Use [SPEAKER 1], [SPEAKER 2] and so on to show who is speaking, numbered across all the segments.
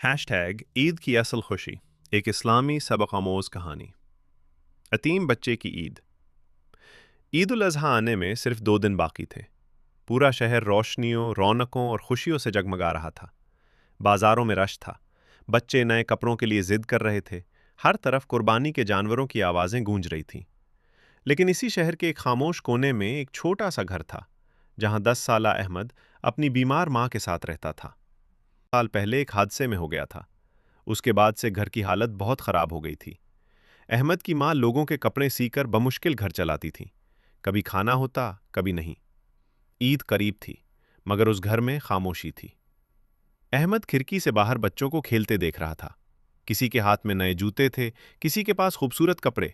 [SPEAKER 1] Hashtag Eid की असल खुशी, एक इस्लामी सबक आमोज़ कहानी। यतीम बच्चे की ईद। ईद उल अज़हा आने में सिर्फ 2 दिन बाकी थे। पूरा शहर रोशनियों, रौनकों और खुशियों से जगमगा रहा था। बाजारों में रश था। बच्चे नए कपड़ों के लिए जिद कर रहे थे। हर तरफ कुर्बानी के जानवरों की आवाज़ें गूंज रही थीं। लेकिन इसी शहर के एक खामोश कोने में एक छोटा सा घर था, जहां 10 साला अहमद अपनी बीमार माँ के साथ रहता था। साल पहले एक हादसे में हो गया था। उसके बाद से घर की हालत बहुत खराब हो गई थी। अहमद की माँ लोगों के कपड़े सीकर बमुश्किल घर चलाती थी। कभी खाना होता, कभी नहीं। ईद करीब थी, मगर उस घर में खामोशी थी। अहमद खिड़की से बाहर बच्चों को खेलते देख रहा था। किसी के हाथ में नए जूते थे, किसी के पास खूबसूरत कपड़े।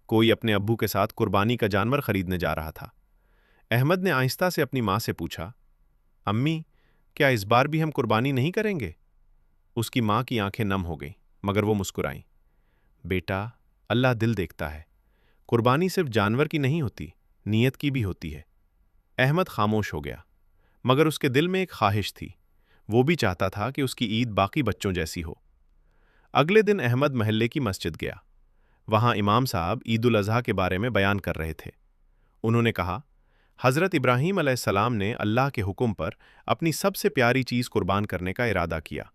[SPEAKER 1] कोई अपने अब्बू के साथ कुर्बानी का जानवर खरीदने जा रहा था। अहमद ने आहिस्ता से अपनी माँ से पूछा, अम्मी, क्या इस बार भी हम कुर्बानी नहीं करेंगे? उसकी माँ की आंखें नम हो गईं, मगर वो मुस्कुराईं। बेटा, अल्लाह दिल देखता है। कुर्बानी सिर्फ जानवर की नहीं होती, नीयत की भी होती है। अहमद खामोश हो गया, मगर उसके दिल में एक ख्वाहिश थी। वो भी चाहता था कि उसकी ईद बाकी बच्चों जैसी हो। अगले दिन अहमद महल्ले की मस्जिद गया। वहां इमाम साहब ईद उल अज़हा के बारे में बयान कर रहे थे। उन्होंने कहा, हज़रत इब्राहीम अलैहिस्सलाम ने अल्लाह के हुक्म पर अपनी सबसे प्यारी चीज़ कुर्बान करने का इरादा किया।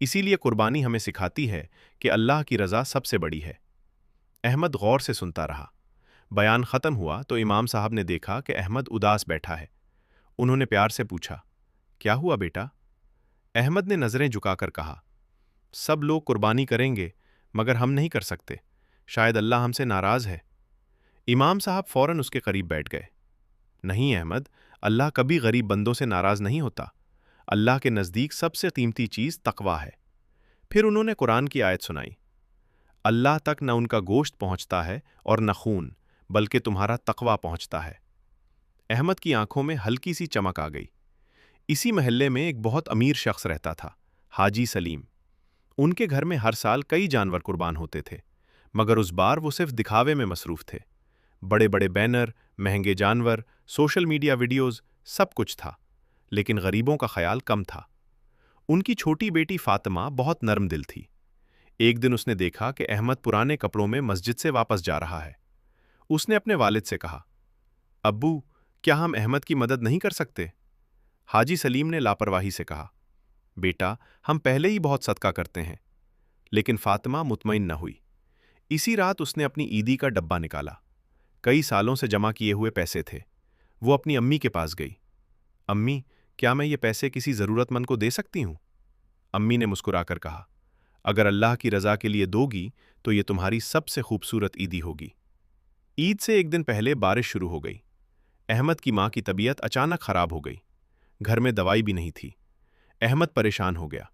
[SPEAKER 1] इसीलिए कुर्बानी हमें सिखाती है कि अल्लाह की रज़ा सबसे बड़ी है। अहमद गौर से सुनता रहा। बयान ख़त्म हुआ तो इमाम साहब ने देखा कि अहमद उदास बैठा है। उन्होंने प्यार से पूछा, क्या हुआ बेटा? अहमद ने नज़रें झुकाकर कहा, सब लोग कुर्बानी करेंगे, मगर हम नहीं कर सकते। शायद अल्लाह हमसे नाराज़ है। इमाम साहब फ़ौरन उसके करीब बैठ गए। नहीं अहमद, अल्लाह कभी गरीब बंदों से नाराज़ नहीं होता। अल्लाह के नज़दीक सबसे कीमती चीज़ तक़वा है। फिर उन्होंने कुरान की आयत सुनाई, अल्लाह तक न उनका गोश्त पहुंचता है और न खून, बल्कि तुम्हारा तक़वा पहुंचता है। अहमद की आंखों में हल्की सी चमक आ गई। इसी महल्ले में एक बहुत अमीर शख्स रहता था, हाजी सलीम। उनके घर में हर साल कई जानवर कुर्बान होते थे, मगर उस बार वो सिर्फ दिखावे में मसरूफ़ थे। बड़े बड़े बैनर, महंगे जानवर, सोशल मीडिया वीडियोज़, सब कुछ था, लेकिन गरीबों का ख्याल कम था। उनकी छोटी बेटी फातिमा बहुत नर्म दिल थी। एक दिन उसने देखा कि अहमद पुराने कपड़ों में मस्जिद से वापस जा रहा है। उसने अपने वालिद से कहा, अब्बू, क्या हम अहमद की मदद नहीं कर सकते? हाजी सलीम ने लापरवाही से कहा, बेटा, हम पहले ही बहुत सदका करते हैं। लेकिन फातिमा मुतमईन न हुई। इसी रात उसने अपनी ईदी का डब्बा निकाला। कई सालों से जमा किए हुए पैसे थे। वो अपनी अम्मी के पास गई। अम्मी, क्या मैं ये पैसे किसी ज़रूरतमंद को दे सकती हूँ? अम्मी ने मुस्कुराकर कहा, अगर अल्लाह की रज़ा के लिए दोगी तो ये तुम्हारी सबसे खूबसूरत ईदी होगी। ईद से एक दिन पहले बारिश शुरू हो गई। अहमद की माँ की तबीयत अचानक खराब हो गई। घर में दवाई भी नहीं थी। अहमद परेशान हो गया।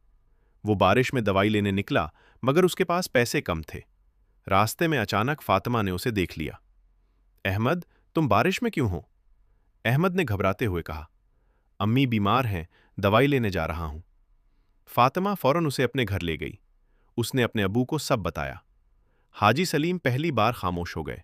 [SPEAKER 1] वो बारिश में दवाई लेने निकला, मगर उसके पास पैसे कम थे। रास्ते में अचानक फातिमा ने उसे देख लिया। अहमद, तुम बारिश में क्यों हो? अहमद ने घबराते हुए कहा, अम्मी बीमार हैं, दवाई लेने जा रहा हूं। फातिमा फौरन उसे अपने घर ले गई। उसने अपने अबू को सब बताया। हाजी सलीम पहली बार खामोश हो गए।